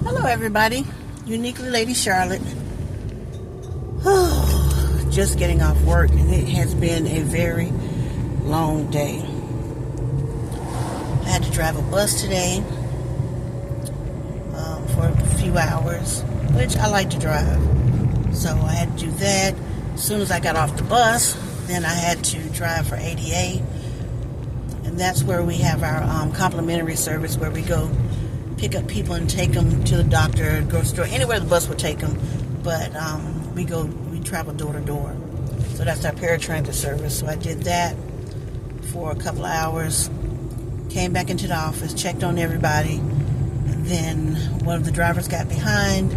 Hello everybody, Uniquely Lady Charlotte. Just getting off work and it has been a very long day. I had to drive a bus today for a few hours, which I like to drive. So I had to do that. As soon as I got off the bus, then I had to drive for ADA. And that's where we have our complimentary service where we go pick up people and take them to the doctor, grocery store, anywhere the bus would take them. But we travel door to door. So that's our paratransit service. So I did that for a couple of hours, came back into the office, checked on everybody, and then one of the drivers got behind,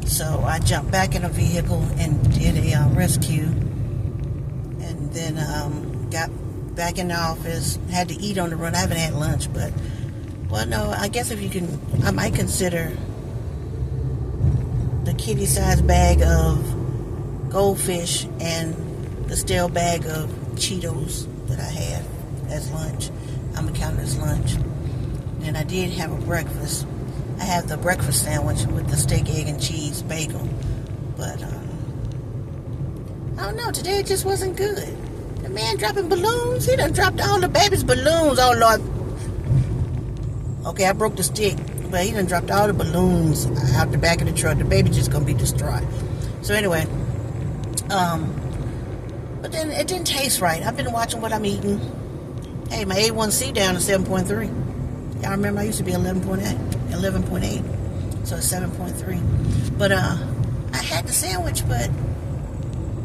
so I jumped back in a vehicle and did a rescue, and then got back in the office, had to eat on the run. I haven't had lunch, but well, no, I guess I might consider the kitty-sized bag of goldfish and the stale bag of Cheetos that I had as lunch. I'm gonna count it as lunch. And I did have a breakfast. I have the breakfast sandwich with the steak, egg, and cheese bagel. But I don't know. Today it just wasn't good. The man dropping balloons. He done dropped all the baby's balloons. Oh Lord. Okay, I broke the stick, but he done dropped all the balloons out the back of the truck. The baby just gonna be distraught. So anyway, but then it didn't taste right. I've been watching what I'm eating. Hey, my A1C down to 7.3. Y'all remember I used to be 11.8. So it's 7.3. But I had the sandwich, but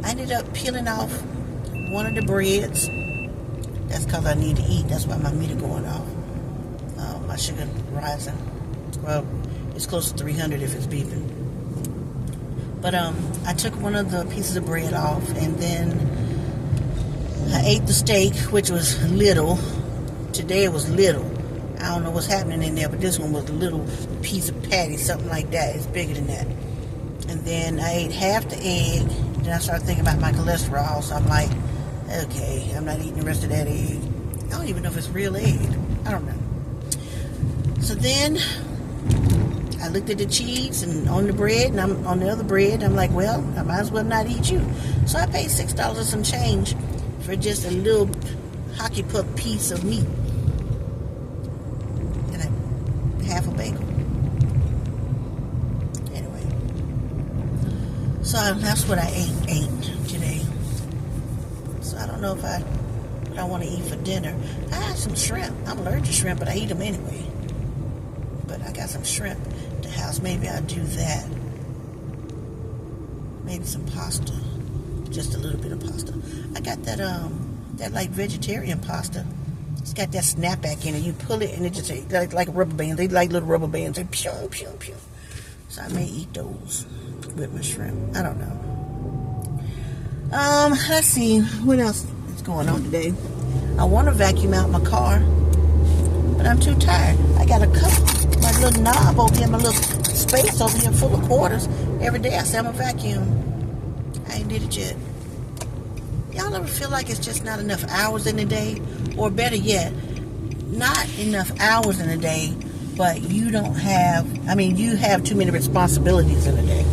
I ended up peeling off one of the breads. That's because I need to eat. That's why my meter going off. My sugar rising. Well, it's close to 300 if it's beeping. But I took one of the pieces of bread off, and then I ate the steak, which was little. Today it was little. I don't know what's happening in there, but this one was a little piece of patty, something like that. It's bigger than that. And then I ate half the egg. Then I started thinking about my cholesterol, so I'm like, okay, I'm not eating the rest of that egg. I don't even know if it's real egg. I don't know. So then I looked at the cheese and on the bread, and I'm on the other bread. I'm like, well, I might as well not eat you. So I paid $6 and some change for just a little hockey puck piece of meat and half a bagel. Anyway, so that's what I ate today. So I don't know what I want to eat for dinner. I had some shrimp. I'm allergic to shrimp, but I eat them anyway. But I got some shrimp at the house. Maybe I'll do that. Maybe some pasta. Just a little bit of pasta. I got that like vegetarian pasta. It's got that snapback in it. You pull it and it just like rubber bands. They like little rubber bands. They pew, pew, pew. So I may eat those with my shrimp. I don't know. Let's see. What else is going on today? I want to vacuum out my car, but I'm too tired. I got a couple. My little knob over here, my little space over here full of quarters. Every day I say I'm a vacuum. I ain't did it yet. Y'all ever feel like it's just not enough hours in the day? Or better yet, not enough hours in a day, but you have too many responsibilities in a day.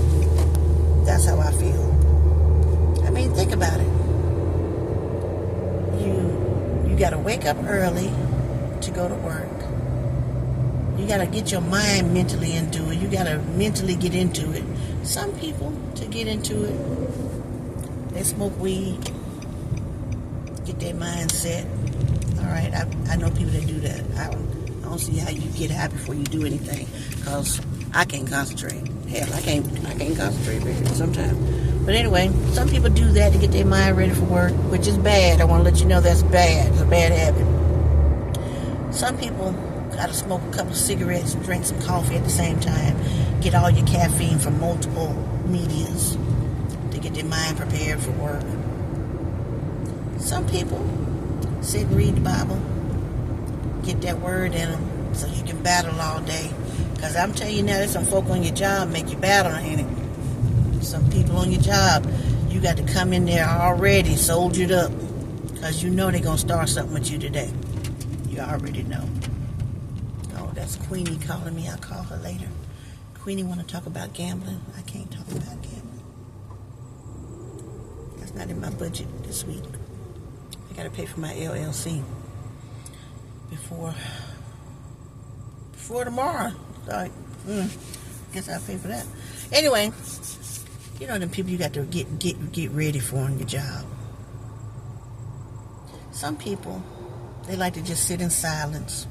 That's how I feel. I mean, think about it. You got to wake up early to go to work. You got to get your mind mentally into it. You got to mentally get into it. Some people, to get into it, they smoke weed, get their mind set. All right, I know people that do that. I don't see how you get happy before you do anything, because I can't concentrate. Hell, I can't concentrate really sometimes. But anyway, some people do that to get their mind ready for work, which is bad. I want to let you know that's bad. It's a bad habit. Some people got to smoke a couple of cigarettes and drink some coffee at the same time. Get all your caffeine from multiple medias to get their mind prepared for work. Some people sit and read the Bible, get that word in them so you can battle all day. Because I'm telling you now, there's some folk on your job make you battle, ain't it? Some people on your job, you got to come in there already soldiered up, because you know they're going to start something with you today. You already know. Oh, that's Queenie calling me. I'll call her later. Queenie want to talk about gambling. I can't talk about gambling. That's not in my budget this week. I got to pay for my LLC before tomorrow. Like, guess I'll pay for that. Anyway, you know them people you got to get ready for on your job. Some people, they like to just sit in silence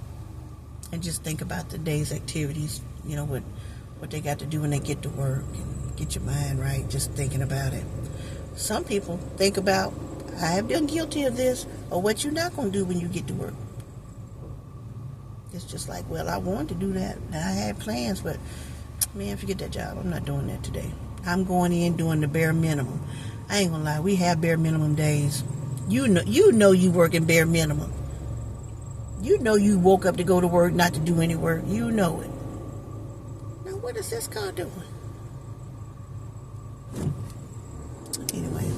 and just think about the day's activities, you know, what they got to do when they get to work, and get your mind right, just thinking about it. Some people think about, I have been guilty of this, or what you're not going to do when you get to work. It's just like, well, I wanted to do that, and I had plans, but man, forget that job. I'm not doing that today. I'm going in doing the bare minimum. I ain't gonna lie, we have bare minimum days. You know you work in bare minimum. You know you woke up to go to work, not to do any work. You know it. Now what is this car doing? Anyway.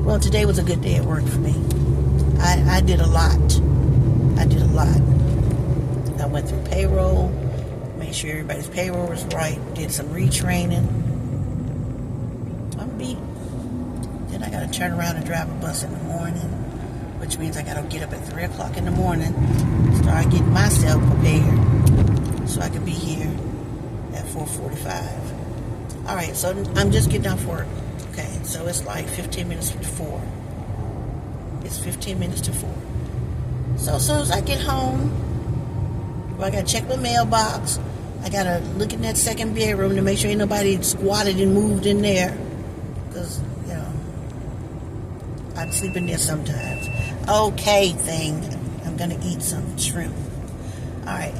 Well, today was a good day at work for me. I did a lot. I went through payroll, made sure everybody's payroll was right, did some retraining. I'm beat. Then I got to turn around and drive a bus in the morning, which means I got to get up at 3 o'clock in the morning, start getting myself prepared so I can be here at 4:45. All right, so I'm just getting off work. Okay, so it's like 15 minutes to 4. It's 15 minutes to 4. So as soon as I get home, I got to check my mailbox. I got to look in that second bedroom to make sure ain't nobody squatted and moved in there. Because, you know, I sleep in there sometimes. Okay, thing. I'm going to eat some shrimp. All right.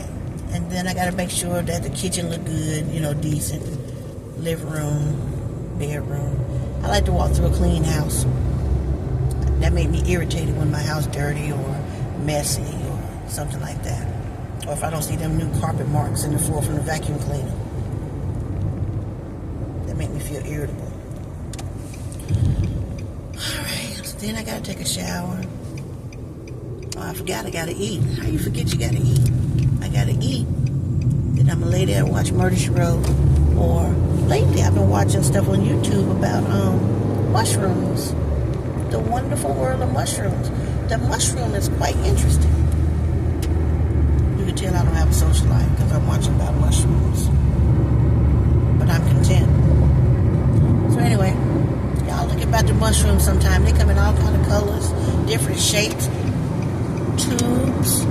And then I got to make sure that the kitchen look good, you know, decent. Living room, bedroom. I like to walk through a clean house. That made me irritated when my house dirty or messy or something like that. Or if I don't see them new carpet marks in the floor from the vacuum cleaner. That make me feel irritable. Alright, so then I gotta take a shower. Oh, I forgot I gotta eat. How you forget you gotta eat? I gotta eat. Then I'm gonna lay there and watch Murder, She Wrote. Or lately I've been watching stuff on YouTube about mushrooms. The wonderful world of mushrooms. The mushroom is quite interesting. You can tell I don't have a social life because I'm watching about mushrooms. But I'm content. So anyway, y'all look about the mushrooms sometime. They come in all kind of colors, different shapes, tubes.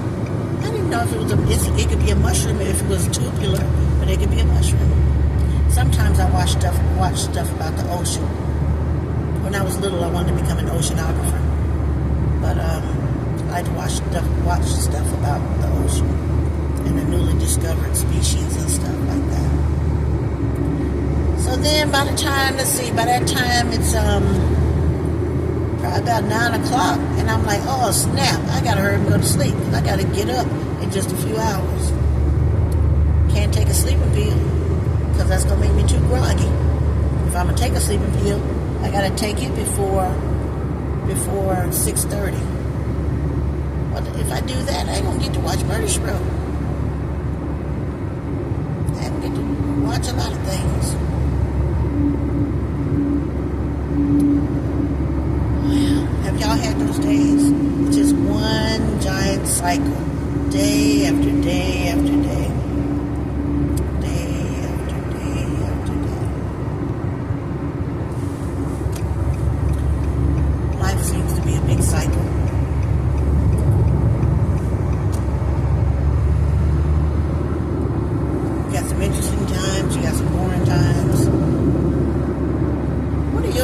I didn't know if it could be a mushroom if it was tubular, but it could be a mushroom. Sometimes I watch stuff about the ocean. When I was little, I wanted to become an oceanographer. But I like to watch stuff about the ocean and the newly discovered species and stuff like that. So then by that time it's probably about 9 o'clock, and I'm like, oh snap, I gotta hurry and go to sleep. I gotta get up in just a few hours. Can't take a sleeping pill, because that's gonna make me too groggy. If I'm gonna take a sleeping pill, I gotta take it before 6:30. Well, if I do that, I ain't gonna get to watch Murder, She Wrote. I ain't get to watch a lot of things. Well, have y'all had those days? It's just one giant cycle, day after day after day.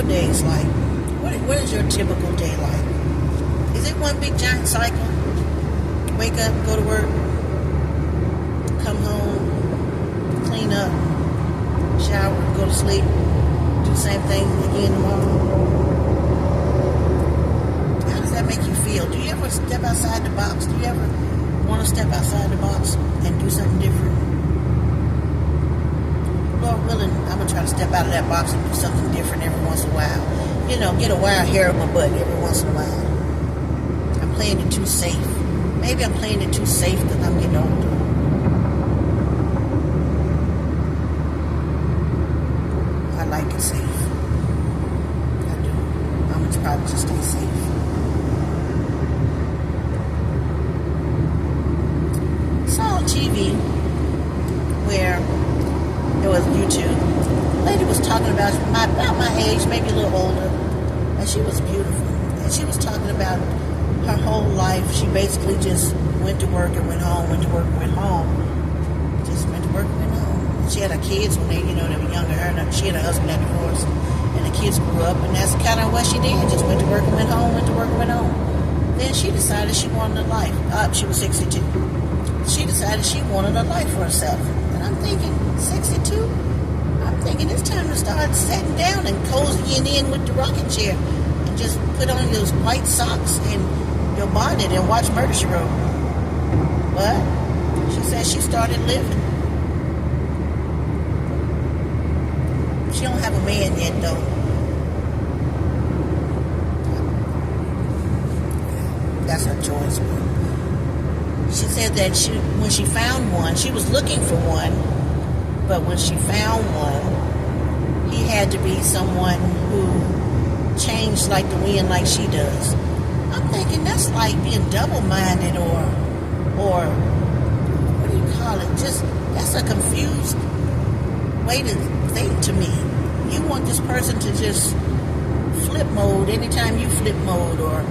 Days like? What is your typical day like? Is it one big giant cycle? Wake up, go to work, come home, clean up, shower, go to sleep, do the same thing again tomorrow? How does that make you feel? Do you ever step outside the box? Do you ever want to step outside the box and do something different? Lord willing, I'm going to try to step out of that box and do something different every once in a while. You know, get a wild hair on my butt every once in a while. I'm playing it too safe. Maybe I'm playing it too safe because I'm getting older. Just stay safe. Saw on TV where it was YouTube. A lady was talking about my age, maybe a little older, and she was beautiful. And she was talking about her whole life. She basically just went to work and went home, went to work and went home. Just went to work and went home. And she had her kids when they were younger. She and her husband got divorced, and the kids grew up, and that's kind of what she did. Just went to work and went home, went to work and went home. Then she decided she wanted a life. She was 62. She decided she wanted a life for herself. And I'm thinking, 62? I'm thinking it's time to start sitting down and cozying in with the rocking chair and just put on those white socks and your bonnet and watch Murder, She Wrote. But she said she started living. She don't have a man yet, though. That's her choice. She said that when she found one, she was looking for one, but when she found one, he had to be someone who changed like the wind like she does. I'm thinking that's like being double-minded or what do you call it? Just, that's a confused way to think to me. You want this person to just flip mode anytime you flip mode, or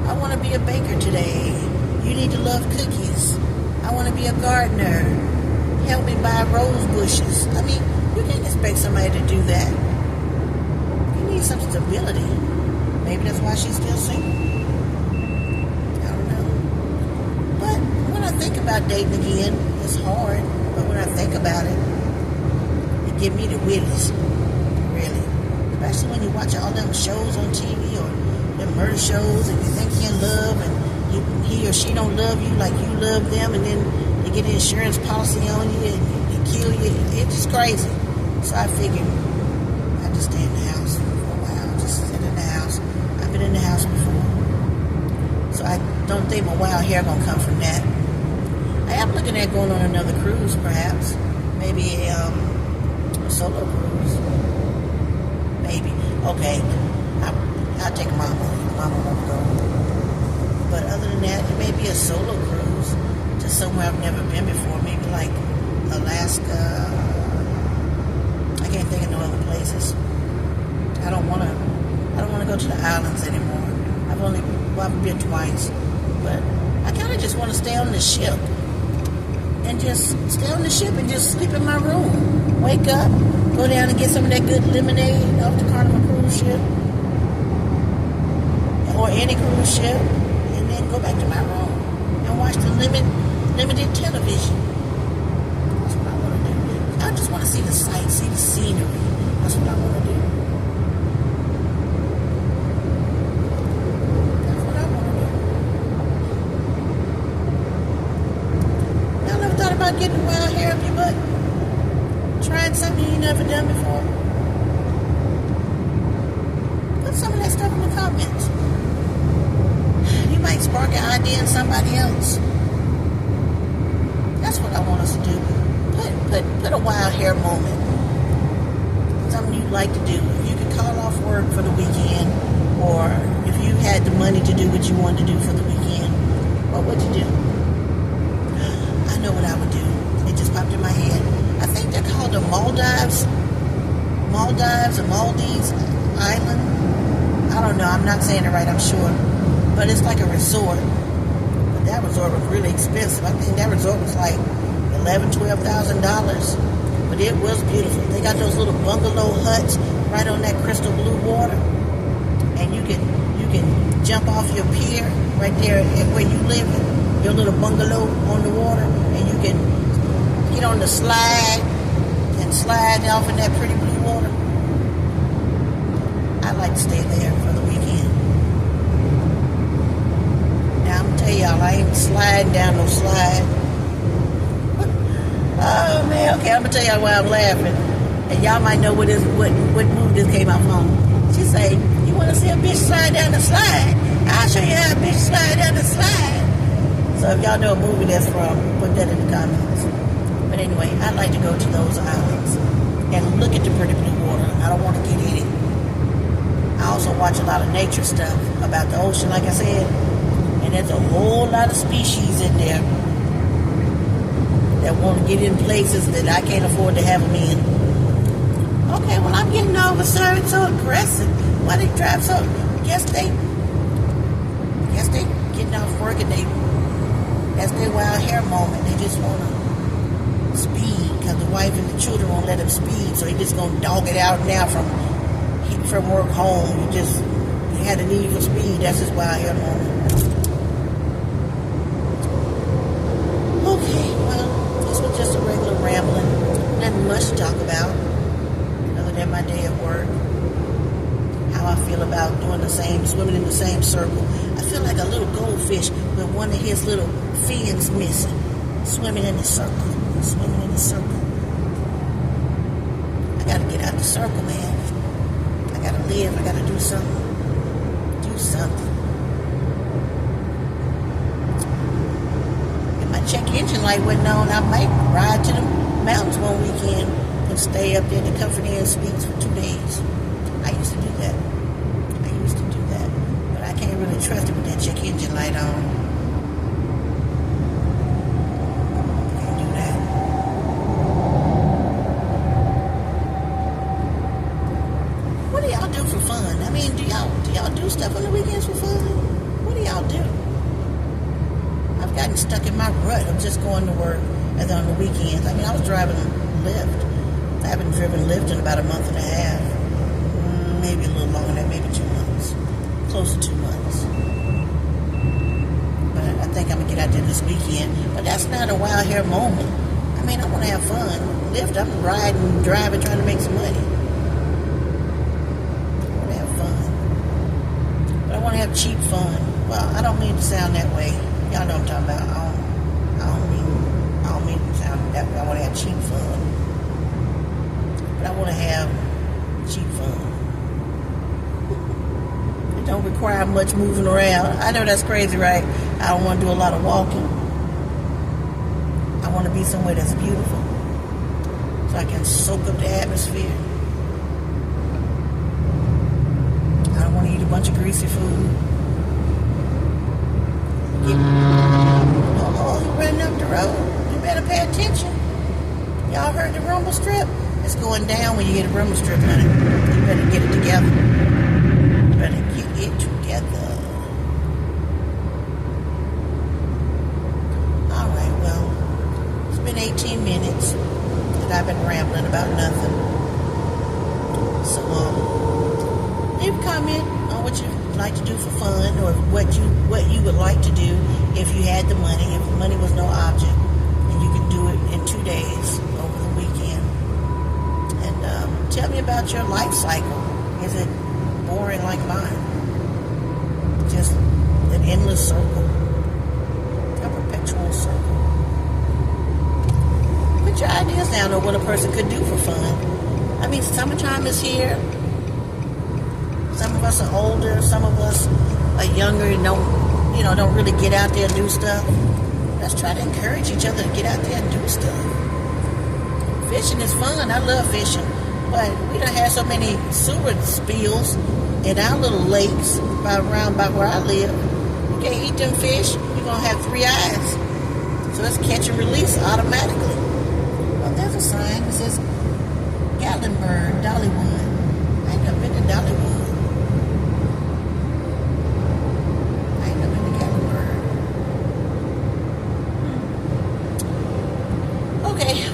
I want to be a baker today. You need to love cookies. I want to be a gardener. Help me buy rose bushes. I mean, you can't expect somebody to do that. You need some stability. Maybe that's why she's still single. I don't know. But when I think about dating again, it's hard. But when I think about it, it gives me the willies. Really. Especially when you watch all them shows on TV or them murder shows and you think you're in love and he or she don't love you like you love them, and then they get an insurance policy on you and they kill you. It's just crazy. So I figured I'd just stay in the house for a while. Just sit in the house. I've been in the house before. So I don't think my wild hair gonna come from that. I am looking at going on another cruise, perhaps. Maybe a solo cruise. Maybe. Okay. I'll take Mama. Mama won't go. But other than that, it may be a solo cruise to somewhere I've never been before. Maybe like Alaska. I can't think of no other places. I don't want to go to the islands anymore. I've been twice, but I kind of just want to stay on the ship and just stay on the ship and just sleep in my room. Wake up, go down and get some of that good lemonade off the Carnival cruise ship or any cruise ship. Go back to my room and watch the limited television. That's what I want to do. I just want to see the sights, see the scenery. That's what I want to do. That's what I want to do. Y'all ever thought about getting wild hair up your butt? Trying something you never done before? Put some of that stuff in the comments. Might spark an idea in somebody else. That's what I want us to do. Put a wild hair moment. Something you'd like to do. If you could call off work for the weekend, or if you had the money to do what you wanted to do for the weekend, what would you do? I know what I would do. It just popped in my head. I think they're called the Maldives or Maldives Island. I don't know. I'm not saying it right, I'm sure. But it's like a resort. But that resort was really expensive. I think that resort was like $11,000-$12,000. But it was beautiful. They got those little bungalow huts right on that crystal blue water. And you can jump off your pier right there where you live, your little bungalow on the water. And you can get on the slide and slide off in that pretty blue water. I'd like to stay there for the weekend. Hey y'all, I ain't sliding down no slide. Oh man, okay, I'm gonna tell y'all why I'm laughing. And y'all might know what movie this came out from. She say, you wanna see a bitch slide down the slide? I'll show you how a bitch slide down the slide. So if y'all know a movie that's from, put that in the comments. But anyway, I'd like to go to those islands and look at the pretty blue water. I don't want to get in it. I also watch a lot of nature stuff about the ocean, like I said. And there's a whole lot of species in there that want to get in places that I can't afford to have them in. Okay, well, I'm getting over, sir. It's so aggressive. Why they drive so? Guess they getting off work and that's their wild hair moment. They just want to speed because the wife and the children won't let him speed, so he just gonna dog it out now from work home. He had a need for speed. That's his wild hair moment. Okay, well, this was just a regular rambling. Nothing much to talk about other than my day at work. How I feel about swimming in the same circle. I feel like a little goldfish with one of his little fins missing. Swimming in the circle. Swimming in the circle. I gotta get out the circle, man. I gotta live. I gotta do something. Do something. If my check engine light wasn't on, I might ride to the mountains one weekend and stay up there in the Comfort Inn Suites for 2 days. I used to do that. But I can't really trust it with that check engine light on. Can't do that. What do y'all do for fun? I mean, do y'all do stuff on the weekends for fun? What do y'all do? I've gotten stuck in my rut of just going to work and then on the weekends. I mean, I was driving Lyft. I haven't driven Lyft in about a month and a half. Maybe a little longer than that, maybe 2 months. Close to 2 months. But I think I'm going to get out there this weekend. But that's not a wild hair moment. I mean, I want to have fun. Lyft, I'm riding, driving, trying to make some money. I want to have fun. But I want to have cheap fun. Well, I don't mean to sound that way. Y'all know what I'm talking about. I don't mean to sound that way. I want to have cheap fun. But I want to have cheap fun. It don't require much moving around. I know that's crazy, right? I don't want to do a lot of walking. I want to be somewhere that's beautiful so I can soak up the atmosphere. I don't want to eat a bunch of greasy food. Oh, you're running up the road. You better pay attention. Y'all heard the rumble strip? It's going down when you get a rumble strip, honey. You better get it together. You better get it together. Alright, well, it's been 18 minutes that I've been rambling about nothing. So, leave a comment on what you'd like to do for fun, or what you would like to do if you had the money, if money was no object, and you could do it in 2 days over the weekend. And tell me about your life cycle. Is it boring like mine? Just an endless circle, a perpetual circle. Put your ideas down on what a person could do for fun. I mean, summertime is here. Some of us are older, some of us are younger and don't really get out there and do stuff. Let's try to encourage each other to get out there and do stuff. Fishing is fun. I love fishing. But we done had so many sewer spills in our little lakes around by where I live. You can't eat them fish. You're going to have 3 eyes. So it's catch and release automatically. Well, there's a sign that says Gatlinburg, Dollywood. I ain't never been to Dollywood. Okay,